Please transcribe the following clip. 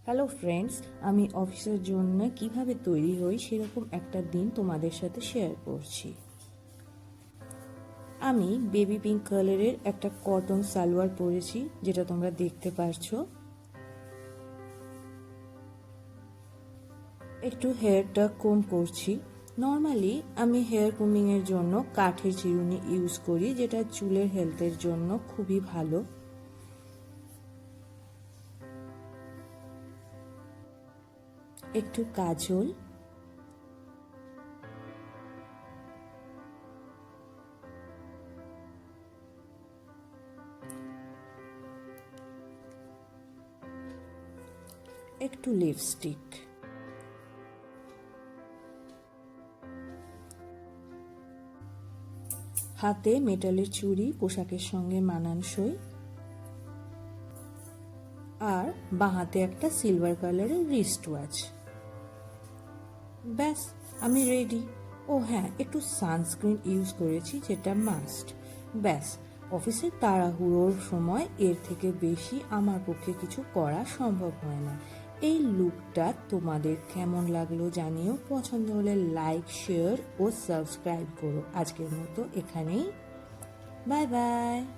Hello friends, আমি অফিসের জন্য কিভাবে তৈরি হই সেরকম একটা দিন তোমাদের সাথে শেয়ার করছি। আমি বেবি পিঙ্ক কালারের একটা কটন সালোয়ার পরেছি, যেটা তোমরা দেখতে পারছো। একটু হেয়ারটা কম করছি। নর্মালি আমি হেয়ার কমিংয়ের জন্য কাঠের চিরুনি ইউজ করি, যেটা চুলের হেলথের জন্য খুবই ভালো। একটু কাজল, একটু লিপস্টিক, হাতে মেটালের চুড়ি পোশাকের সঙ্গে মানানসই, আর বাঁ হাতে একটা সিলভার কালারের রিস্ট ওয়াচ। ব্যাস, আমি রেডি। ও হ্যাঁ, একটু সানস্ক্রিন ইউজ করেছি, যেটা মাস্ট। ব্যাস, অফিসের তাড়াহুড়োর সময় এর থেকে বেশি আমার পক্ষে কিছু করা সম্ভব হয় না। এই লুকটা তোমাদের কেমন লাগলো জানিও। পছন্দ হলে লাইক, শেয়ার ও সাবস্ক্রাইব করো। আজকের মতো এখানেই, বাই বাই।